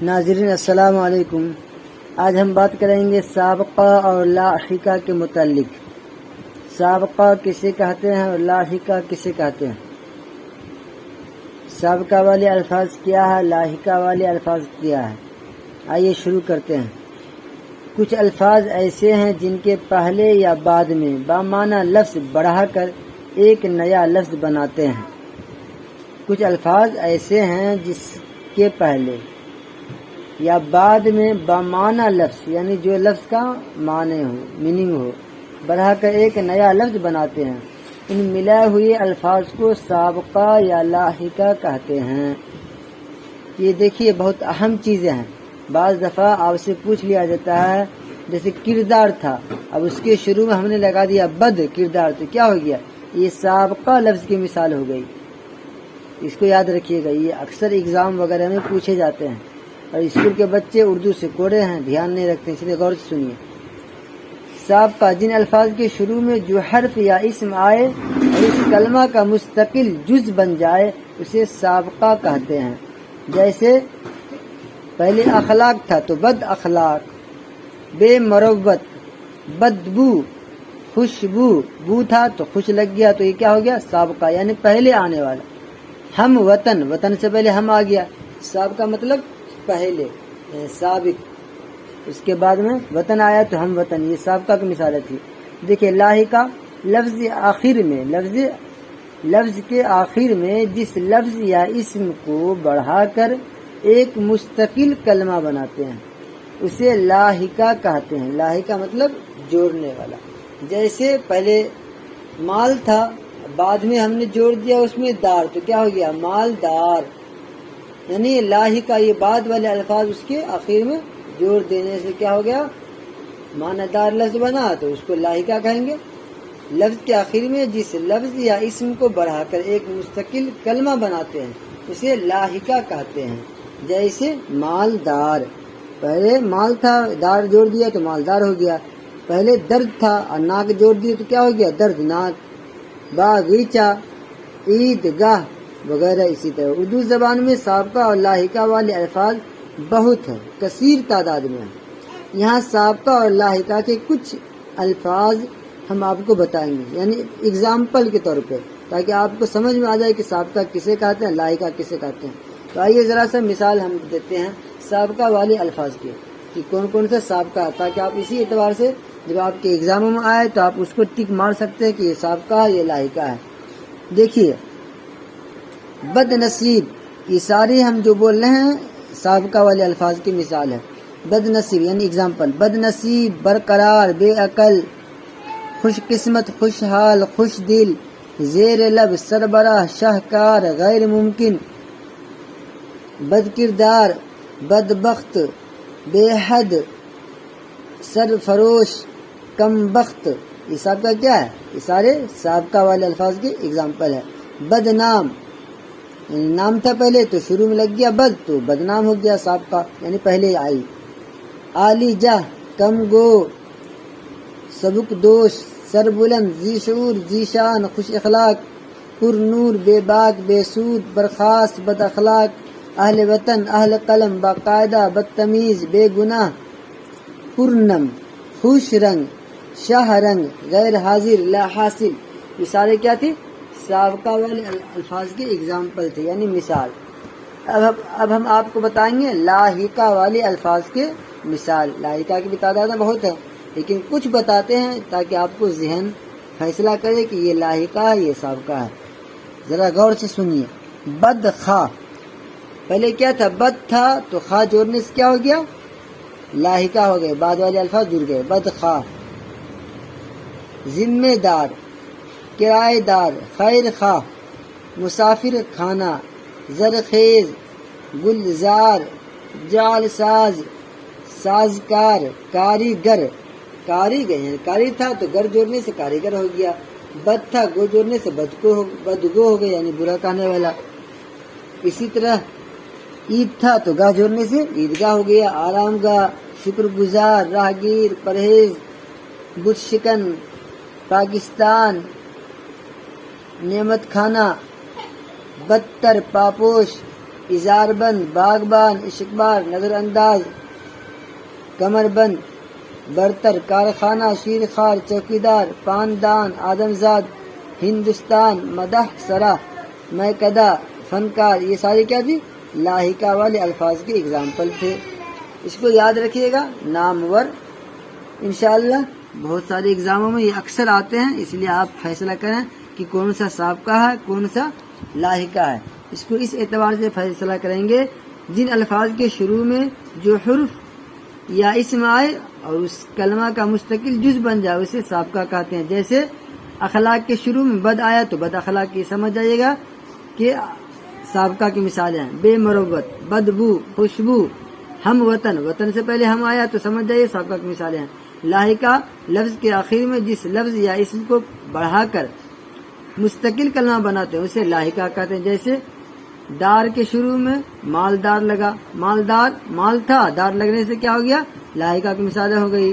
ناظرین السلام علیکم۔ آج ہم بات کریں گے سابقہ اور لاحقہ کے متعلق۔ سابقہ کسے کہتے ہیں اور لاحقہ کسے کہتے ہیں؟ سابقہ والے الفاظ کیا ہے، لاحقہ والے الفاظ کیا ہے؟ آئیے شروع کرتے ہیں۔ کچھ الفاظ ایسے ہیں جن کے پہلے یا بعد میں بامعنی لفظ بڑھا کر ایک نیا لفظ بناتے ہیں۔ کچھ الفاظ ایسے ہیں جس کے پہلے یا بعد میں بامعنی لفظ یعنی جو لفظ کا معنی ہو، میننگ ہو، بڑھا کر ایک نیا لفظ بناتے ہیں۔ ان ملائے ہوئے الفاظ کو سابقہ یا لاحقہ کہتے ہیں۔ یہ دیکھیے بہت اہم چیزیں ہیں۔ بعض دفعہ آپ سے پوچھ لیا جاتا ہے، جیسے کردار تھا، اب اس کے شروع میں ہم نے لگا دیا بد کردار، تو کیا ہو گیا؟ یہ سابقہ لفظ کی مثال ہو گئی۔ اس کو یاد رکھیے گا، یہ اکثر اگزام وغیرہ میں پوچھے جاتے ہیں، اور اسکول کے بچے اردو سے کوڑے ہیں، دھیان نہیں رکھتے، اس لیے غور سے سنیے۔ سابقہ جن الفاظ کے شروع میں جو حرف یا اسم آئے اور اس کلمہ کا مستقل جز بن جائے اسے سابقہ کہتے ہیں۔ جیسے پہلے اخلاق تھا تو بد اخلاق، بے مروت، بدبو، خوشبو، بو تھا تو خوش لگ گیا، تو یہ کیا ہو گیا؟ سابقہ یعنی پہلے آنے والا۔ ہم وطن، وطن سے پہلے ہم آ گیا، سابقہ مطلب پہلے، سابق۔ اس کے بعد میں وطن آیا تو ہم وطن، یہ سابقہ کی مثال تھی۔ دیکھیں لاحقہ لفظ آخر میں، لفظ کے آخر میں جس لفظ یا اسم کو بڑھا کر ایک مستقل کلمہ بناتے ہیں اسے لاحقہ کہتے ہیں۔ لاحقہ مطلب جوڑنے والا۔ جیسے پہلے مال تھا، بعد میں ہم نے جوڑ دیا اس میں دار، تو کیا ہو گیا؟ مالدار۔ یعنی لاحقہ یہ بعد والے الفاظ اس کے آخر میں جوڑ دینے سے کیا ہو گیا؟ معنی دار لفظ بنا، تو اس کو لاحقہ کہیں گے۔ لفظ کے آخر میں جس لفظ یا اسم کو بڑھا کر ایک مستقل کلمہ بناتے ہیں اسے لاحقہ کہتے ہیں۔ جیسے مالدار، پہلے مال تھا، دار جوڑ دیا تو مالدار ہو گیا۔ پہلے درد تھا اور ناک جوڑ دیا تو کیا ہو گیا؟ دردناک۔ باغیچہ، عید گاہ وغیرہ اسی طرح۔ اردو زبان میں سابقہ اور لاحقہ والے الفاظ بہت ہیں، کثیر تعداد میں ہیں۔ یہاں سابقہ اور لاحقہ کے کچھ الفاظ ہم آپ کو بتائیں گے، یعنی اگزامپل کے طور پہ، تاکہ آپ کو سمجھ میں آ جائے کہ سابقہ کسے کہتے ہیں، لاحقہ کسے کہتے ہیں۔ تو آئیے ذرا سا مثال ہم دیتے ہیں سابقہ والے الفاظ کے، کہ کون کون سے سابقہ ہے، تاکہ آپ اسی اعتبار سے جب آپ کے ایگزاموں میں آئے تو آپ اس کو ٹک مار سکتے ہیں کہ یہ سابقہ ہے، یہ لاحقہ ہے۔ دیکھیے بد نصیب، یہ سارے ہم جو بول رہے ہیں سابقہ والے الفاظ کی مثال ہے۔ بد نصیب یعنی اگزامپل، بد نصیب، برقرار، بے عقل، خوش قسمت، خوشحال، خوش دل، زیر لب، سربراہ، شاہکار، غیر ممکن، بد کردار، بدبخت، بے حد، سرفروش، کم بخت، یہ سابقہ کیا ہے؟ یہ سارے سابقہ والے الفاظ کے اگزامپل ہے۔ بدنام، یعنی نام تھا پہلے تو شروع میں لگ گیا بد، تو بدنام ہو گیا سابقہ، یعنی پہلے آئی۔ عالی جاہ، کم گو، سبک دوش، سربلند، ذی شعور، ذی شان، خوش اخلاق، پر نور، بے باک، بے سود، برخاست، بد اخلاق، اہل وطن، اہل قلم، باقاعدہ، بدتمیز، بے گناہ، پرنم، خوش رنگ، شاہ رنگ، غیر حاضر، لا حاصل، یہ سارے کیا تھے؟ سابقہ والے الفاظ کے اگزامپل تھے، یعنی مثال۔ اب ہم آپ کو بتائیں گے لاحقہ والے الفاظ کے مثال۔ لاحقہ کی بھی تعداد بہت ہے، لیکن کچھ بتاتے ہیں تاکہ آپ کو ذہن فیصلہ کرے کہ یہ لاحقہ ہے، یہ سابقہ ہے۔ ذرا غور سے سنیے۔ بدخواہ، پہلے کیا تھا؟ بد تھا تو خواہ جوڑنے سے کیا ہو گیا؟ لاحقہ ہو گئے، بعد والے الفاظ جڑ گئے، بدخواہ۔ ذمہ دار، کرایہ دار، خیر خواہ، مسافر خانہ، زرخیز، گلزار، جعل ساز، سازکار، کاریگر، کاریگر یعنی کاری تھا تو گر جوڑنے سے کاریگر ہو گیا۔ بد تھا، گو جوڑنے سے بدگو ہو گیا، یعنی برا کہنے والا۔ اسی طرح عید تھا تو گاہ جوڑنے سے عیدگاہ ہو گیا۔ آرام گاہ، شکر گزار، راہگیر، پرہیز، بت شکن، پاکستان، نعمت کھانا، بدتر، پاپوش، اظہار بند، باغبان، اشکبار، نظر انداز، کمر بند، برتر، کارخانہ، شیرخوار، چوکیدار، پاندان، آدمزاد، ہندوستان، مدح، سرا، میکدہ، فنکار، یہ ساری کیا تھی؟ لاحقہ والے الفاظ کے اگزامپل تھے. اس کو یاد رکھیے گا. نامور انشاءاللہ بہت سارے ایگزاموں میں یہ اکثر آتے ہیں، اس لیے آپ فیصلہ کریں کہ کون سا سابقہ ہے کون سا لاحقہ ہے. اس کو اس اعتبار سے فیصلہ کریں گے جن الفاظ کے شروع میں جو حرف یا اسم آئے اور اس کلمہ کا مستقل جز بن جائے اسے سابقہ کہتے ہیں. جیسے اخلاق کے شروع میں بد آیا تو بد اخلاقی سمجھ جائیے گا کہ سابقہ کی مثالیں ہیں. بے مروت، بدبو، خوشبو، ہم وطن، وطن سے پہلے ہم آیا تو سمجھ جائیے سابقہ کی مثالیں ہیں. لاحقہ لفظ کے آخر میں جس لفظ یا اسم کو بڑھا کر مستقل کلمہ بناتے ہیں اسے لاحقہ کہتے ہیں. جیسے دار کے شروع میں مالدار لگا، مالدار مال تھا، دار لگنے سے کیا ہو گیا؟ لاحقہ کی مثالیں ہو گئی.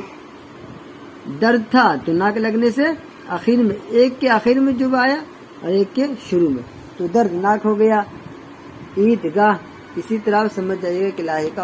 درد تھا تو ناک لگنے سے آخر میں ایک کے آخر میں جو آیا اور ایک کے شروع میں تو دردناک ہو گیا. عید گاہ اسی طرح سمجھ جائیے گا کہ لاحقہ